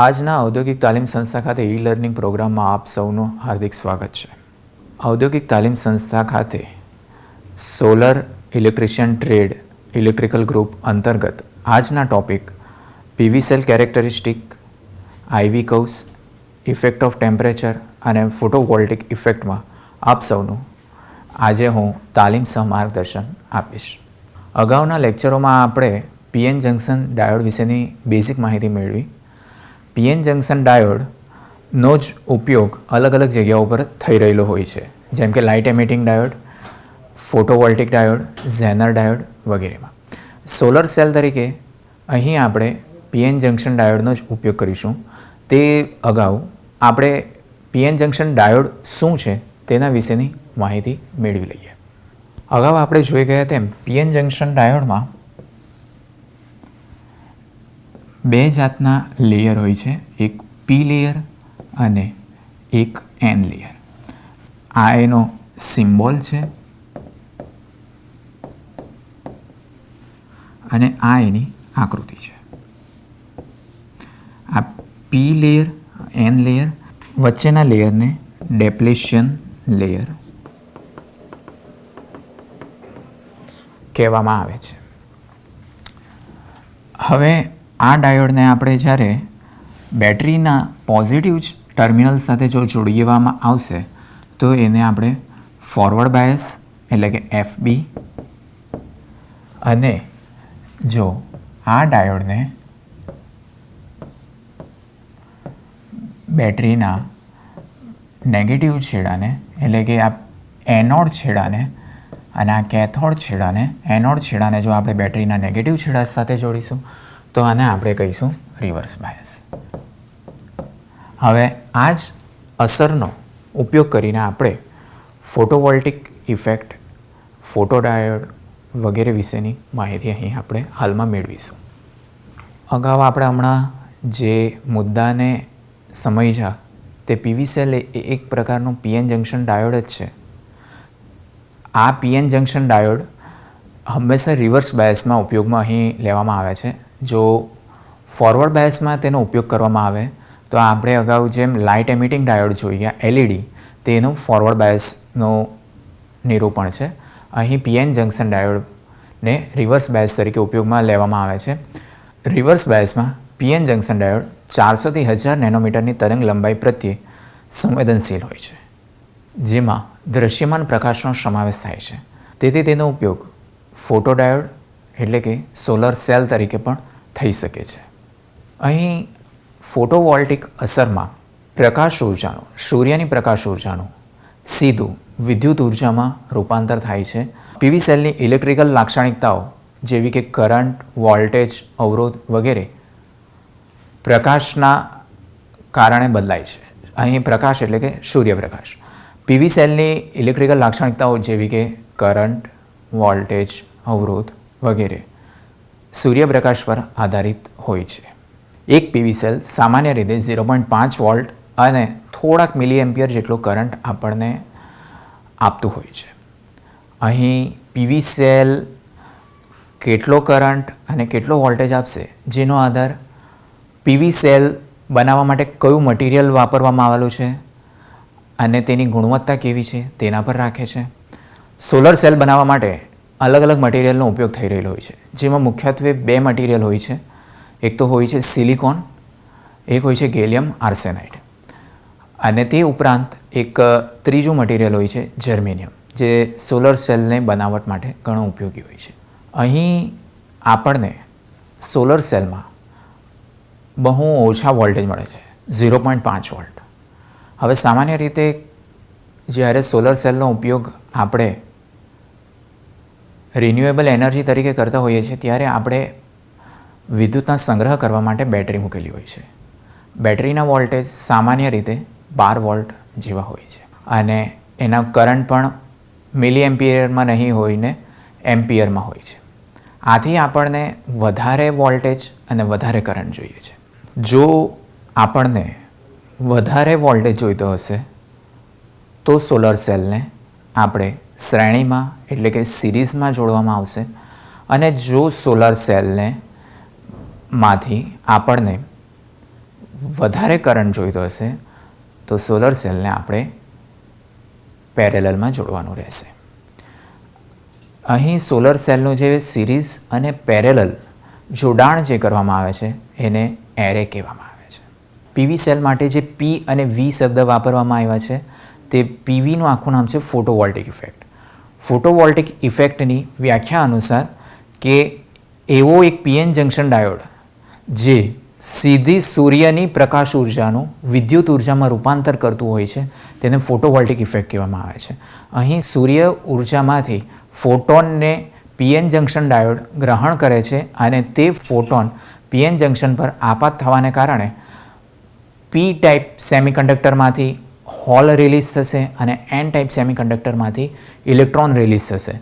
આજના ઔદ્યોગિક તાલીમ સંસ્થા ખાતે ઈ લર્નિંગ પ્રોગ્રામમાં આપ સૌનું હાર્દિક સ્વાગત છે. ઔદ્યોગિક તાલીમ સંસ્થા ખાતે solar electrician trade electrical group અંતર્ગત આજના topic PV cell characteristic, IV curves, effect of temperature અને ફોટોવોલ્ટિક ઇફેક્ટમાં આપ સૌનું આજે હું તાલીમ સહ માર્ગદર્શન આપીશ. અગાઉના લેક્ચરોમાં આપણે PN જંકશન ડાયોડ વિશેની બેઝિક માહિતી મેળવી. PN જંકશન ડાયોડનો જ ઉપયોગ અલગ અલગ જગ્યાઓ પર થઈ રહેલો હોય છે, જેમ કે light emitting diode, photovoltaic diode, zener diode વગેરેમાં. સોલર સેલ તરીકે અહીં આપણે PN જંકશન ડાયોડનો જ ઉપયોગ કરીશું. તે અગાઉ આપણે PN જંકશન ડાયોડ શું છે તેના વિશેની માહિતી મેળવી લઈએ. અગાઉ આપણે જોઈ ગયા તેમ PN જંકશન ડાયોડમાં બે જાતના લેયર હોય છે, એક P લેયર અને એક N લેયર. આ એનો સિમ્બોલ છે અને આ એની આકૃતિ છે. આ P લેયર, N લેયર, વચ્ચેના લેયરને ડેપ્લેશન લેયર કહેવામાં આવે છે. હવે આ ડાયોડને આપણે જ્યારે બેટરીના પોઝિટિવ ટર્મિનલ સાથે જો જોડવામાં આવશે તો એને આપણે ફોરવર્ડ બાયસ એટલે કે FB, અને જો આ ડાયોડને બેટરીના નેગેટિવ છેડાને એટલે કે આ એનોડ છેડાને અને આ કેથોડ છેડાને, એનોડ છેડાને જો આપણે બેટરીના નેગેટિવ છેડા સાથે જોડીશું તો આને આપણે કહીશું રિવર્સ બાયસ. હવે આ જ અસરનો ઉપયોગ કરીને આપણે ફોટોવોલ્ટિક ઇફેક્ટ, ફોટોડાયોડ વગેરે વિશેની માહિતી અહીં આપણે હાલમાં મેળવીશું. અગાઉ આપણે હમણાં જે મુદ્દાને સમજ્યા તે PV સેલ એ એક પ્રકારનું PN જંકશન ડાયોડ જ છે. આ PN જંકશન ડાયોડ હંમેશા રિવર્સ બાયસમાં ઉપયોગમાં અહીં લેવામાં આવે છે. જો ફોરવર્ડ બાયસમાં તેનો ઉપયોગ કરવામાં આવે તો આપણે અગાઉ જેમ લાઇટ એમિટિંગ ડાયોડ જોઈ ગયા LED, તેનું ફોરવર્ડ બાયસનું નિરૂપણ છે. અહીં PN જંકશન ડાયોડને રિવર્સ બાયસ તરીકે ઉપયોગમાં લેવામાં આવે છે. રિવર્સ બાયસમાં PN જંકશન ડાયોડ 400 થી 1000 નેનોમીટરની તરંગ લંબાઈ પ્રત્યે સંવેદનશીલ હોય છે, જેમાં દૃશ્યમાન પ્રકાશનો સમાવેશ થાય છે. તેથી તેનો ઉપયોગ ફોટોડાયોડ એટલે કે સોલર સેલ તરીકે પણ થઈ શકે છે. અહીં ફોટોવોલ્ટિક અસરમાં પ્રકાશ ઉર્જાનું, સૂર્યની પ્રકાશ ઉર્જાનું સીધું વિદ્યુત ઉર્જામાં રૂપાંતર થાય છે. PV સેલની ઇલેક્ટ્રિકલ લાક્ષણિકતાઓ જેવી કે કરંટ, વોલ્ટેજ, અવરોધ વગેરે પ્રકાશના કારણે બદલાય છે. અહીં પ્રકાશ એટલે કે સૂર્યપ્રકાશ. PV સેલની ઇલેક્ટ્રિકલ લાક્ષણિકતાઓ જેવી કે કરંટ, વોલ્ટેજ, અવરોધ વગેરે સૂર્યપ્રકાશ પર આધારિત હોય છે. એક PV સેલ સામાન્ય રીતે 0.5 વોલ્ટ અને થોડાક મિલી એમ્પિયર જેટલો કરંટ આપણને આપતું હોય છે. અહીં PV સેલ કેટલો કરંટ અને કેટલો વોલ્ટેજ આપશે જેનો આધાર PV સેલ બનાવવા માટે કયું મટીરિયલ વાપરવામાં આવેલું છે અને તેની ગુણવત્તા કેવી છે તેના પર રાખે છે. સોલર સેલ બનાવવા માટે અલગ અલગ મટીરિયલનો ઉપયોગ થઈ રહેલો હોય છે, જેમાં મુખ્યત્વે બે મટીરિયલ હોય છે. એક તો હોય છે સિલિકોન, એક હોય છે ગેલિયમ આર્સેનાઇડ, અને તે ઉપરાંત એક ત્રીજું મટીરિયલ હોય છે જર્મેનિયમ, જે સોલર સેલને બનાવટ માટે ઘણો ઉપયોગી હોય છે. અહીં આપણને સોલર સેલમાં બહુ ઓછા વોલ્ટેજ મળે છે, 0.5 વોલ્ટ. હવે સામાન્ય રીતે જ્યારે સોલર સેલનો ઉપયોગ આપણે રિન્યુએબલ એનર્જી તરીકે કરતા હોઈએ છીએ ત્યારે આપણે વિદ્યુતના સંગ્રહ કરવા માટે બેટરી મૂકેલી હોય છે. બેટરીના વોલ્ટેજ સામાન્ય રીતે 12 વોલ્ટ જેવા હોય છે અને એના કરંટ પણ મિલી એમ્પિયરમાં નહીં હોય ને એમ્પિયરમાં હોય છે. આથી આપણને વધારે વોલ્ટેજ અને વધારે કરંટ જોઈએ છે. જો આપણને વધારે વોલ્ટેજ જોઈતો હશે તો સોલર સેલને આપણે શ્રેણીમાં એટલે કે સિરીઝમાં જોડવામાં આવશે, અને જો સોલર સેલને માંથી આપણને વધારે કરંટ જોઈતો હશે તો સોલર સેલને આપણે પેરેલલમાં જોડવાનું રહેશે. અહીં સોલર સેલનું જે સિરીઝ અને પેરેલલ જોડાણ જે કરવામાં આવે છે એને એરે કહેવામાં આવે છે. પીવી સેલ માટે જે પી અને વી શબ્દ વાપરવામાં આવ્યા છે તે પીવીનું આખું નામ છે ફોટોવોલ્ટેઇક ઇફેક્ટ. ફોટોવોલ્ટેઇક ઇફેક્ટની વ્યાખ્યા અનુસાર કે એવો એક પીએન જંક્શન ડાયોડ જે સીધી સૂર્યની પ્રકાશ ઉર્જાનું વિદ્યુત ઉર્જામાં રૂપાંતર કરતું હોય છે તેને ફોટોવોલ્ટેઇક ઇફેક્ટ કહેવામાં આવે છે. અહીં સૂર્ય ઉર્જામાંથી ફોટોનને પીએન જંક્શન ડાયોડ ગ્રહણ કરે છે અને તે ફોટોન પીએન જંક્શન પર આપાત થવાને કારણે પી ટાઈપ સેમિકન્ડક્ટરમાંથી હોલ રિલીઝ થશે અને એન ટાઈપ સેમિકન્ડક્ટરમાંથી ઇલેક્ટ્રોન રિલીઝ થશે.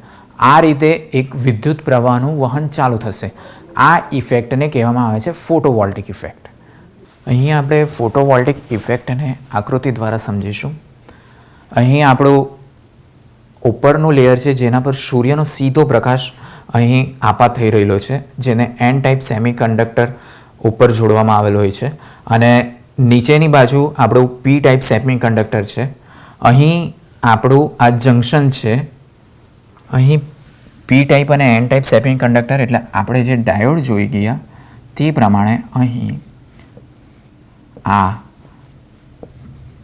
આ રીતે એક વિદ્યુત પ્રવાહનું વહન ચાલુ થશે. આ ઇફેક્ટને કહેવામાં આવે છે ફોટોવોલ્ટેઇક ઇફેક્ટ. અહીં આપણે ફોટોવોલ્ટેઇક ઇફેક્ટને આકૃતિ દ્વારા સમજીશું. અહીં આપણું ઉપરનું લેયર છે જેના પર સૂર્યનો સીધો પ્રકાશ અહીં આપાત થઈ રહેલો છે જેને એન ટાઈપ સેમિકન્ડક્ટર ઉપર જોડવામાં આવેલો હોય છે અને નીચેની બાજુ આપણું પી ટાઈપ સેમિકન્ડક્ટર છે. અહીં આપણું આ જંક્શન છે. અહીં પી ટાઈપ અને એન ટાઈપ સેમિકન્ડક્ટર એટલે આપણે જે ડાયોડ જોઈ ગયા તે પ્રમાણે અહીં આ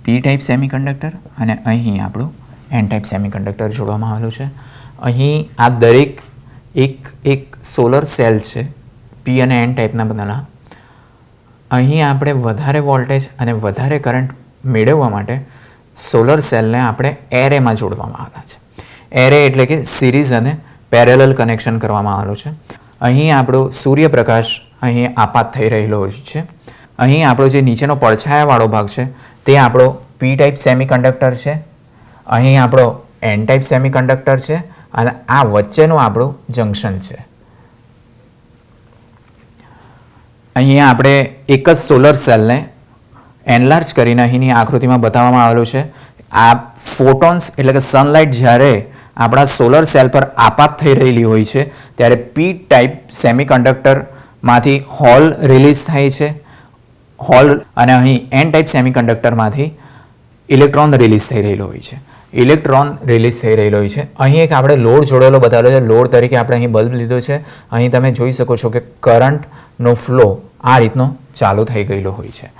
પી ટાઈપ સેમિકન્ડક્ટર અને અહીં આપણું એન ટાઈપ સેમિકન્ડક્ટર જોડવામાં આવેલું છે. અહીં આ દરેક એક સોલર સેલ છે પી અને એન ટાઈપના બનેલા. અહીં આપણે વધારે વોલ્ટેજ અને વધારે કરંટ મેળવવા માટે સોલર સેલને આપણે એરેમાં જોડવામાં આવ્યા છે. એરે એટલે કે સિરીઝ અને પેરેલલ કનેક્શન કરવામાં આવેલું છે. અહીં આપણો સૂર્યપ્રકાશ અહીં આપાત થઈ રહેલો હોય છે. અહીં આપણો જે નીચેનો પડછાયાવાળો ભાગ છે તે આપણો પી ટાઈપ સેમિકન્ડક્ટર છે. અહીં આપણો એન ટાઈપ સેમિકન્ડક્ટર છે અને આ વચ્ચેનું આપણું જંક્શન છે. અહીંયા આપણે એક જ સોલર સેલને એનલાર્જ કરીને અહીંની આકૃતિમાં બતાવવામાં આવેલું છે. આ ફોટોન્સ એટલે કે સનલાઇટ જ્યારે આપણા સોલર સેલ પર આપાત થઈ રહેલી હોય છે ત્યારે પી ટાઈપ સેમિકન્ડક્ટરમાંથી હોલ રિલીઝ થાય છે. હોલ અને અહીં એન ટાઈપ સેમિકન્ડક્ટરમાંથી ઇલેક્ટ્રોન રિલીઝ થઈ રહેલો હોય છે. ઇલેક્ટ્રોન રિલીઝ થઈ રહેલો હોય છે. અહીં એક આપણે લોડ જોડેલો બતાવેલો છે. લોડ તરીકે આપણે અહીં બલ્બ લીધો છે. અહીં તમે જોઈ શકો છો કે કરંટનો ફ્લો આ રીતનો ચાલુ થઈ ગયેલો હોય છે.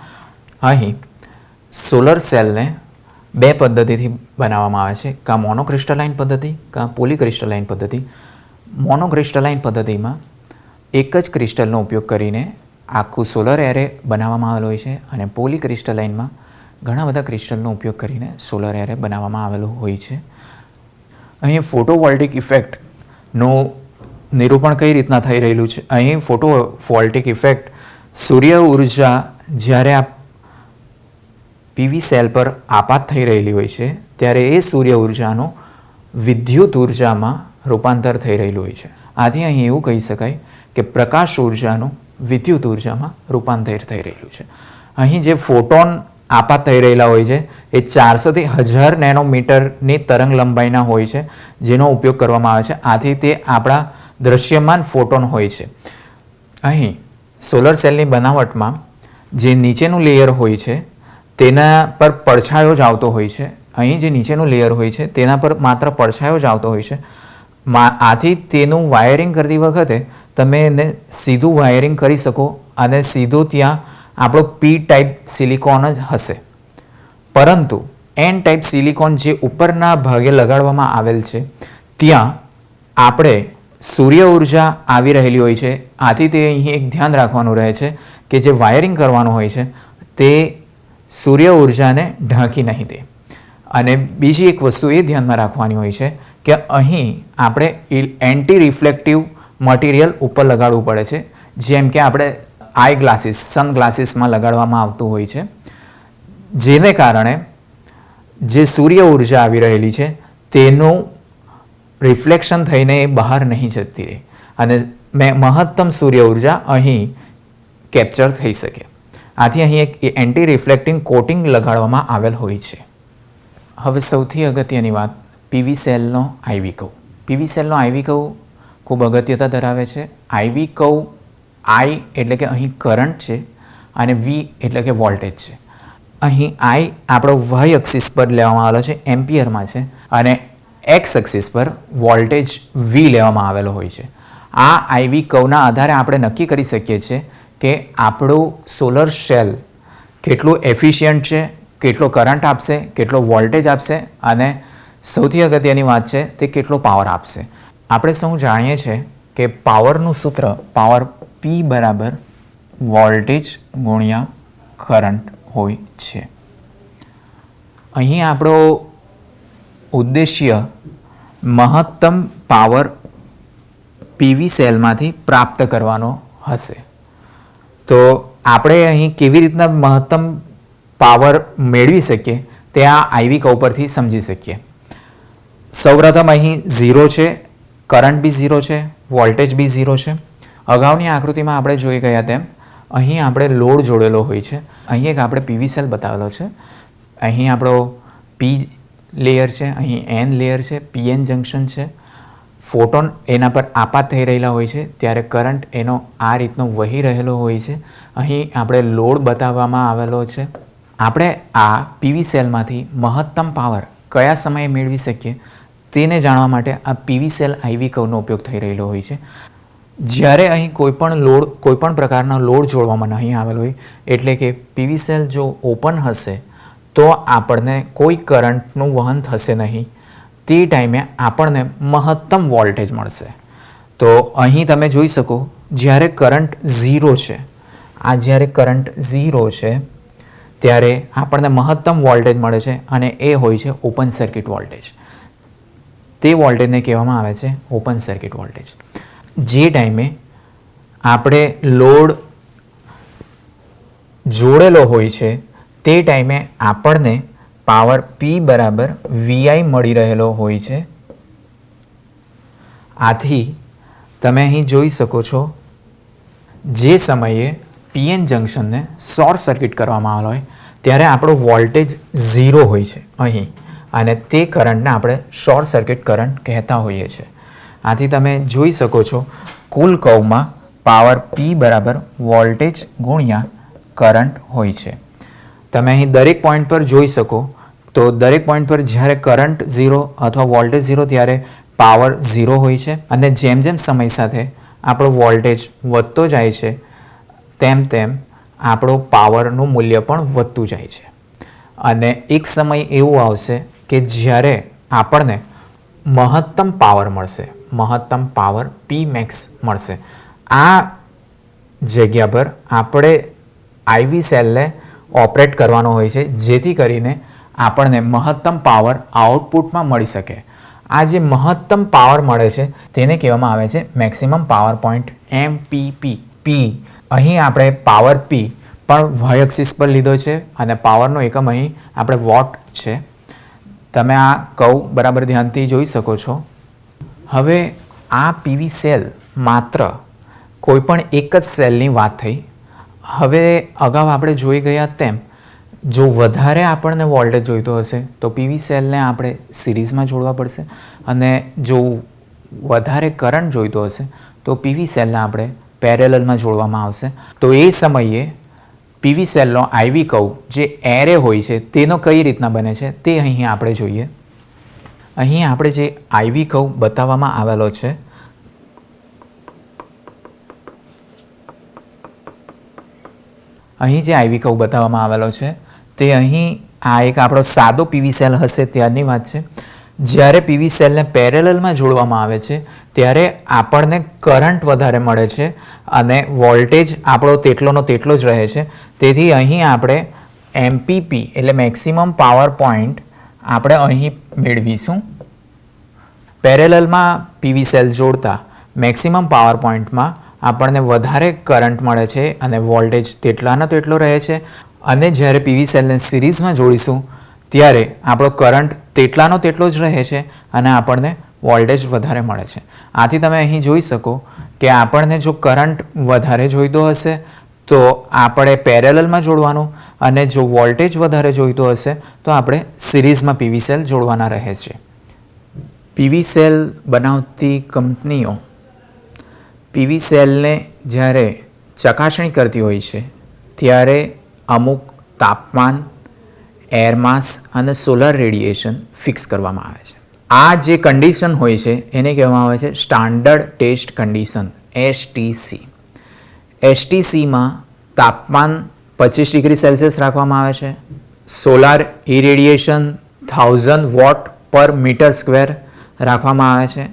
અહીં સોલર સેલને બે પદ્ધતિથી બનાવવામાં આવે છે, કાં મોનોક્રિસ્ટલાઇન પદ્ધતિ કાં પોલીક્રિસ્ટલાઇન પદ્ધતિ. મોનોક્રિસ્ટલાઇન પદ્ધતિમાં એક જ ક્રિસ્ટલનો ઉપયોગ કરીને આખું સોલર એરે બનાવવામાં આવેલો હોય છે અને પોલીક્રિસ્ટલાઇનમાં ઘણા બધા ક્રિસ્ટલનો ઉપયોગ કરીને સોલર એરે બનાવવામાં આવેલો હોય છે. અહીં ફોટોવોલ્ટેઇક ઇફેક્ટનું નિરૂપણ કઈ રીતના થઈ રહેલું છે. અહીં ફોટોવોલ્ટેઇક ઇફેક્ટ સૂર્ય ઉર્જા જ્યારે આ પીવી સેલ પર આપાત થઈ રહેલી હોય છે ત્યારે એ સૂર્ય ઉર્જાનું વિદ્યુત ઉર્જામાં રૂપાંતર થઈ રહેલું હોય છે. આથી અહીં એવું કહી શકાય કે પ્રકાશ ઉર્જાનું વિદ્યુત ઉર્જામાં રૂપાંતર થઈ રહેલું છે. અહીં જે ફોટોન આપાત થઈ રહેલા હોય છે એ 400 થી 1000 નેનોમીટરની તરંગ લંબાઈના હોય છે જેનો ઉપયોગ કરવામાં આવે છે. આથી તે આપણા દૃશ્યમાન ફોટોન હોય છે. અહીં સોલર સેલની બનાવટમાં જે નીચેનું લેયર હોય છે તેના પર પડછાયો જ આવતો હોય છે. અહીં જે નીચેનું લેયર હોય છે તેના પર માત્ર પડછાયો જ આવતો હોય છે. આથી તેનું વાયરિંગ કરતી વખતે તમે એને સીધું વાયરિંગ કરી શકો અને સીધું ત્યાં આપણો પી ટાઈપ સિલિકોન જ હશે. પરંતુ એન ટાઈપ સિલિકોન જે ઉપરના ભાગે લગાડવામાં આવેલ છે ત્યાં આપણે સૂર્ય ઉર્જા આવી રહેલી હોય છે. આથી તે અહીં એક ધ્યાન રાખવાનું રહે છે કે જે વાયરિંગ કરવાનું હોય છે તે સૂર્ય ઉર્જાને ઢાંકી નહીં દે. અને બીજી એક વસ્તુ એ ધ્યાનમાં રાખવાની હોય છે કે અહીં આપણે એન્ટી રિફ્લેક્ટિવ મટીરિયલ ઉપર લગાડવું પડે છે, જેમ કે આપણે આઈ ગ્લાસીસ સનગ્લાસીસમાં લગાડવામાં આવતું હોય છે, જેને કારણે જે સૂર્ય ઉર્જા આવી રહેલી છે તેનું રિફ્લેક્શન થઈને એ બહાર નહીં જતી રહે અને મહત્તમ સૂર્ય ઉર્જા અહીં કેપ્ચર થઈ શકે. આથી અહીં એક એન્ટી રિફ્લેક્ટિંગ કોટિંગ લગાડવામાં આવેલ હોય છે. હવે સૌથી અગત્યની વાત પીવી સેલનો આઈવી કર્વ. પીવી સેલનો આઈવી કર્વ ખૂબ અગત્યતા ધરાવે છે. આઈવી કર્વ આઈ એટલે કે અહીં કરંટ છે અને વી એટલે કે વોલ્ટેજ છે. અહીં આઈ આપણો વાય એક્સિસ પર લેવામાં આવેલો છે, એમ્પિયરમાં છે, અને એક્સ એક્સિસ પર વોલ્ટેજ વી લેવામાં આવેલો હોય છે. આ આઈવી કર્વના આધારે આપણે નક્કી કરી શકીએ છીએ કે આપણું સોલર સેલ કેટલું એફિશિયન્ટ છે, કેટલો કરંટ આપશે, કેટલો વોલ્ટેજ આપશે, અને સૌથી અગત્યની વાત છે તે કેટલો પાવર આપશે. આપણે સૌ જાણીએ છીએ કે પાવરનું સૂત્ર પાવર પી બરાબર વોલ્ટેજ ગુણ્યા કરંટ હોય છે. અહીં આપણો ઉદ્દેશ્ય મહત્તમ પાવર પીવી સેલમાંથી પ્રાપ્ત કરવાનો હશે. તો આપણે અહીં કેવી રીતના મહત્તમ પાવર મેળવી શકીએ તે આ આઈવી કર્વ પરથી સમજી શકીએ. સૌપ્રથમ અહીં 0 છે, કરંટ બી 0 છે, વોલ્ટેજ બી 0 છે. અગાઉની આકૃતિમાં આપણે જોઈ ગયા તેમ અહીં આપણે લોડ જોડેલો હોય છે. અહીં એક આપણે પીવી સેલ બતાવેલો છે. અહીં આપણો પી લેયર છે, અહીં એન લેયર છે, પીએન જંકશન છે. ફોટોન એના પર આપાત થઈ રહેલા હોય છે ત્યારે કરંટ એનો આ રીતનો વહી રહેલો હોય છે. અહીં આપણે લોડ બતાવવામાં આવેલો છે. આપણે આ પીવી સેલમાંથી મહત્તમ પાવર કયા સમયે મેળવી શકીએ તેને જાણવા માટે આ પીવી સેલ આઈવી કર્વનો ઉપયોગ થઈ રહેલો હોય છે. જ્યારે અહીં કોઈપણ પ્રકારનો લોડ જોડવામાં નહીં આવેલો હોય, એટલે કે પીવી સેલ જો ઓપન હશે તો આપણને કોઈ કરંટનું વહન થશે નહીં. તે ટાઈમે આપણને મહત્તમ વોલ્ટેજ મળશે. તો અહીં તમે જોઈ શકો જ્યારે કરંટ 0 છે, આ જ્યારે કરંટ 0 છે ત્યારે આપણને મહત્તમ વોલ્ટેજ મળે છે અને એ હોય છે ઓપન સર્કિટ વોલ્ટેજ. તે વોલ્ટેજને કહેવામાં આવે છે ઓપન સર્કિટ વોલ્ટેજ. જે ટાઈમે આપણે લોડ જોડેલો હોય છે તે ટાઈમે આપણને પાવર પી બરાબર વીઆઈ મળી રહેલો હોય છે. આથી તમે અહીં જોઈ શકો છો જે સમયે પીએન જંકશનને શોર્ટ સર્કિટ કરવામાં આવેલો હોય ત્યારે આપણો વોલ્ટેજ 0 હોય છે અહીં, અને તે કરંટને આપણે શોર્ટ સર્કિટ કરંટ કહેતા હોઈએ છીએ. આથી તમે જોઈ શકો છો કુલ કર્વમાં પાવર પી બરાબર વોલ્ટેજ ગુણ્યા કરંટ હોય છે. તમે અહીં દરેક પોઈન્ટ પર જોઈ શકો તો દરેક પોઈન્ટ પર જ્યારે કરંટ 0 અથવા વોલ્ટેજ 0 ત્યારે પાવર 0 હોય છે, અને જેમ જેમ સમય સાથે આપણો વોલ્ટેજ વધતો જાય છે તેમ તેમ આપણો પાવરનું મૂલ્ય પણ વધતું જાય છે. અને એક સમય એવું આવશે કે જ્યારે આપણને મહત્તમ પાવર મળશે, મહત્તમ પાવર પી મેક્સ મળશે. આ જગ્યા પર આપણે આઈવી સેલને ઓપરેટ કરવાનો હોય છે જેથી કરીને આપણને મહત્તમ પાવર આઉટપુટમાં મળી શકે. આ જે મહત્તમ પાવર મળે છે તેને કહેવામાં આવે છે મેક્સિમમ પાવર પોઈન્ટ MPP. પી અહીં આપણે પાવર પી પણ વાય એક્સિસ પર લીધો છે અને પાવરનો એકમ અહીં આપણે વોટ છે. તમે આ કર્વ બરાબર ધ્યાનથી જોઈ શકો છો. હવે આ પીવી સેલ માત્ર કોઈપણ એક જ સેલની વાત થઈ. હવે અગાઉ આપણે જોઈ ગયા તેમ જો વધારે આપણને વોલ્ટેજ જોઈતો હશે તો પીવી સેલને આપણે સિરીઝમાં જોડવા પડશે, અને જો વધારે કરંટ જોઈતો હશે તો પીવી સેલને આપણે પેરેલલમાં જોડવામાં આવશે. તો એ સમયે પીવી સેલનો આઈવી કર્વ જે એરે હોય છે તેનો કઈ રીતના બને છે તે અહીં આપણે જોઈએ. અહીં આપણે જે આઈવી કર્વ બતાવવામાં આવેલો છે અહીં જે આઈવી કર્વ બતાવવામાં આવેલો છે તે અહીં આ એક આપણો સાદો પીવી સેલ હશે ત્યારની વાત છે. જ્યારે પીવી સેલને પેરેલલમાં જોડવામાં આવે છે ત્યારે આપણને કરંટ વધારે મળે છે અને વોલ્ટેજ આપણો તેટલોનો તેટલો જ રહે છે. તેથી અહીં આપણે MPP એટલે મેક્સિમમ પાવર પોઈન્ટ આપણે અહીં મેળવીશું. પેરેલલમાં પીવી સેલ જોડતા મેક્સિમમ પાવર પોઈન્ટમાં આપણને વધારે કરંટ મળે છે અને વોલ્ટેજ તેટલાનો તેટલો રહે છે, અને જ્યારે પીવી સેલને સિરીઝમાં જોડીશું ત્યારે આપણો કરંટ તેટલાનો તેટલો જ રહે છે અને આપણને વોલ્ટેજ વધારે મળે છે. આથી તમે અહીં જોઈ શકો કે આપણને જો કરંટ વધારે જોઈતો હશે તો આપણે પેરેલલમાં જોડવાનું, અને જો વોલ્ટેજ વધારે જોઈતો હશે તો આપણે સિરીઝમાં પીવી સેલ જોડવાના રહે છે. પીવી સેલ બનાવતી કંપનીઓ પીવી સેલને જ્યારે ચકાસણી કરતી હોય છે ત્યારે અમુક તાપમાન, એર માસ અને સોલર રેડિયેશન ફિક્સ કરવામાં આવે છે. આ જે કન્ડિશન હોય છે એને કહેવામાં આવે છે સ્ટાન્ડર્ડ ટેસ્ટ કન્ડિશન, STC. STCમાં તાપમાન 25 ડિગ્રી સેલ્સિયસ રાખવામાં આવે છે, સોલાર ઇરેડિયેશન 1000 વોટ પર મીટર સ્ક્વેર રાખવામાં આવે છે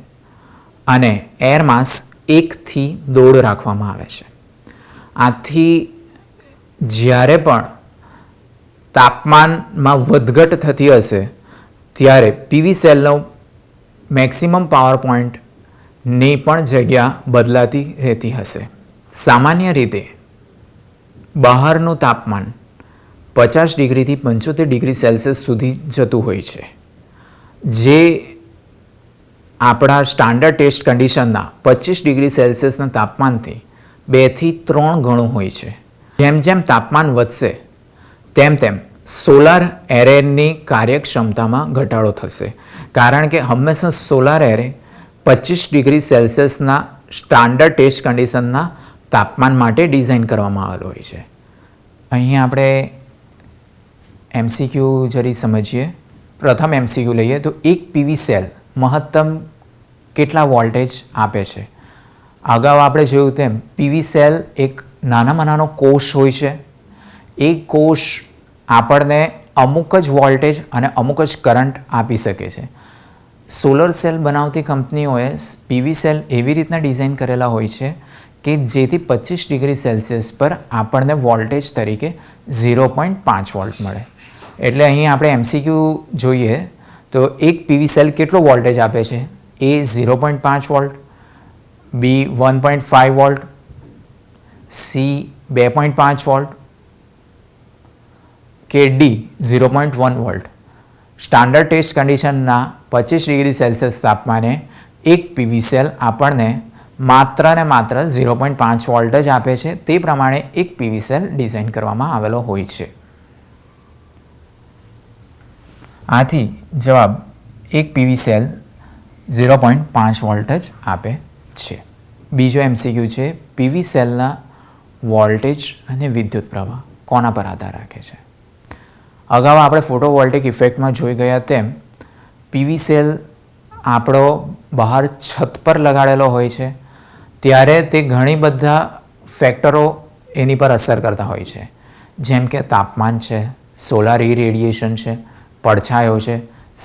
અને એર માસ 1 થી 1.5 રાખવામાં આવે છે. આથી જ્યારે પણ તાપમાનમાં વધઘટ થતી હશે ત્યારે પીવી સેલનો મેક્સિમમ પાવર પોઈન્ટની પણ જગ્યા બદલાતી રહેતી હશે. સામાન્ય રીતે બહારનું તાપમાન 50 ડિગ્રીથી 75 ડિગ્રી સેલ્સિયસ સુધી જતું હોય છે, જે આપણા સ્ટાન્ડર્ડ ટેસ્ટ કન્ડિશનના 25 ડિગ્રી સેલ્સિયસના તાપમાનથી 2 થી 3 ગણું હોય છે. જેમ જેમ તાપમાન વધશે તેમ તેમ સોલાર એરેની કાર્યક્ષમતામાં ઘટાડો થશે, કારણ કે હંમેશા સોલાર એરે 25 ડિગ્રી સેલ્સિયસના સ્ટાન્ડર્ડ ટેસ્ટ કન્ડિશનના તાપમાન માટે ડિઝાઇન કરવામાં આવેલો હોય છે. અહીં આપણે MCQ જરી સમજીએ. પ્રથમ MCQ લઈએ તો એક પીવી સેલ મહત્તમ કેટલા વોલ્ટેજ આપે છે. અગાઉ આપણે જોયું તેમ પીવી સેલ એક નાનામાં નાનો કોષ હોય છે. એ કોષ આપણને અમુક જ વોલ્ટેજ અને અમુક જ કરંટ આપી શકે છે. સોલર સેલ બનાવતી કંપનીઓએ પીવી સેલ એવી રીતના ડિઝાઇન કરેલા હોય છે કે જેથી 25 ડિગ્રી સેલ્સિયસ પર આપણને વોલ્ટેજ તરીકે 0.5 વોલ્ટ મળે. એટલે અહીં આપણે MCQ જોઈએ તો એક પીવી સેલ કેટલો વોલ્ટેજ આપે છે? A 0.5 volt, B 1.5 volt, C 2.5 volt કે D 0.1 વોલ્ટ. સ્ટાન્ડર્ડ ટેસ્ટ કન્ડિશનના 25 ડિગ્રી સેલ્સિયસ તાપમાને એક પીવી સેલ આપણને માત્ર ને માત્ર 0.5 વોલ્ટ જ આપે છે. તે પ્રમાણે એક પીવી સેલ ડિઝાઇન કરવામાં આવેલો હોય છે. આથી જવાબ એક પીવી સેલ 0.5 વોલ્ટ જ આપે છે. બીજો MCQ છે પીવી સેલના વોલ્ટેજ અને વિદ્યુત પ્રવાહ કોના પર આધાર રાખે છે. અગાઉ આપણે ફોટોવોલ્ટેઇક ઇફેક્ટમાં જોઈ ગયા તેમ પીવી સેલ આપણો બહાર છત પર લગાડેલો હોય છે ત્યારે તે ઘણી બધા ફેક્ટરો એની પર અસર કરતા હોય છે, જેમ કે તાપમાન છે, સોલાર ઇરેડિયેશન છે, પડછાયો છે,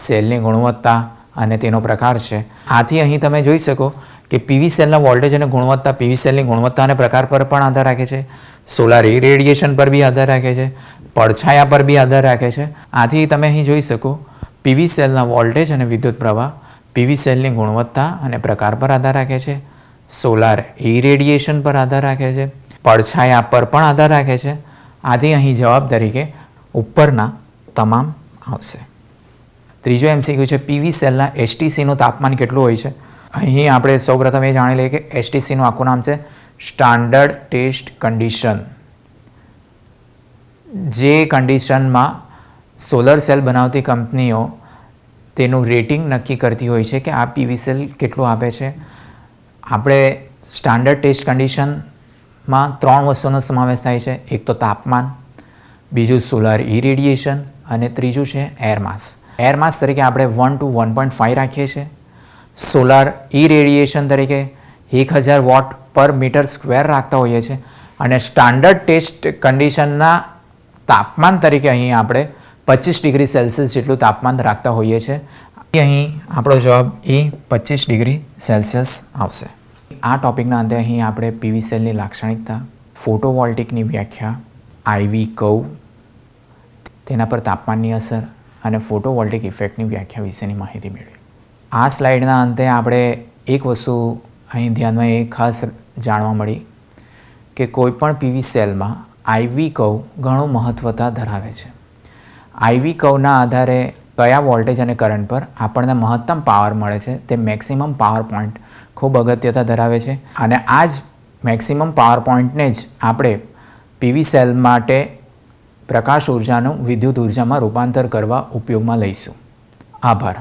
સેલની ગુણવત્તા અને તેનો પ્રકાર છે. આથી અહીં તમે જોઈ શકો કે પીવી સેલના વોલ્ટેજ અને ગુણવત્તા પીવી સેલની ગુણવત્તા અને પ્રકાર પર પણ આધાર રાખે છે, સોલાર ઇરેડિયેશન પર બી આધાર રાખે છે, પડછાયા પર બી આધાર રાખે છે. આથી તમે અહીં જોઈ શકો પીવી સેલના વોલ્ટેજ અને વિદ્યુત પ્રવાહ પીવી સેલની ગુણવત્તા અને પ્રકાર પર આધાર રાખે છે, સોલાર ઇરેડિયેશન પર આધાર રાખે છે, પડછાયા પર પણ આધાર રાખે છે. આથી અહીં જવાબ તરીકે ઉપરના તમામ આવશે. ત્રીજો MCQ છે પીવી સેલના STCનું તાપમાન કેટલું હોય છે. અહીં આપણે સૌપ્રથમ એ જાણી લઈએ કે STCનું આખું નામ છે સ્ટાન્ડર્ડ ટેસ્ટ કન્ડિશન. જે કન્ડિશનમાં સોલર સેલ બનાવતી કંપનીઓ તેનું રેટિંગ નક્કી કરતી હોય છે કે આ પીવી સેલ કેટલું આપે છે. આપણે સ્ટાન્ડર્ડ ટેસ્ટ કન્ડિશનમાં 3 વસ્તુનો સમાવેશ થાય છે. એક તો તાપમાન, બીજું સોલાર ઇરેડિયેશન અને ત્રીજું છે એર માસ. એર માસ તરીકે આપણે 1 to 1.5 રાખીએ છીએ. સોલાર ઇરેડિયેશન તરીકે 1000 વોટ પર મીટર સ્ક્વેર રાખતા હોઈએ છીએ અને સ્ટાન્ડર્ડ ટેસ્ટ કન્ડિશનના તાપમાન તરીકે અહીં આપણે 25 ડિગ્રી સેલ્સિયસ જેટલું તાપમાન રાખતા હોઈએ છીએ. અહીં આપણો જવાબ એ 25 ડિગ્રી સેલ્સિયસ આવશે. આ ટોપિકના અંતે અહીં આપણે પીવી સેલની લાક્ષણિકતા, ફોટોવોલ્ટેઇકની વ્યાખ્યા, IV કર્વ, તેના પર તાપમાનની અસર અને ફોટોવોલ્ટેઇક ઇફેક્ટની વ્યાખ્યા વિશેની માહિતી મેળવી. આ સ્લાઇડના અંતે આપણે એક વસ્તુ અહીં ધ્યાનમાં એ ખાસ જાણવા મળી કે કોઈપણ પીવી સેલમાં IV કર્વ ઘણું મહત્વતા ધરાવે છે. IV કર્વના આધારે કયા વોલ્ટેજ અને કરંટ પર આપણને મહત્તમ પાવર મળે છે તે મેક્સિમમ પાવર પોઈન્ટ ખૂબ અગત્યતા ધરાવે છે અને આ જ મેક્સિમમ પાવર પોઈન્ટને જ આપણે પીવી સેલ માટે પ્રકાશ ઉર્જાનું વિદ્યુત ઉર્જામાં રૂપાંતર કરવા ઉપયોગમાં લઈશું. આભાર.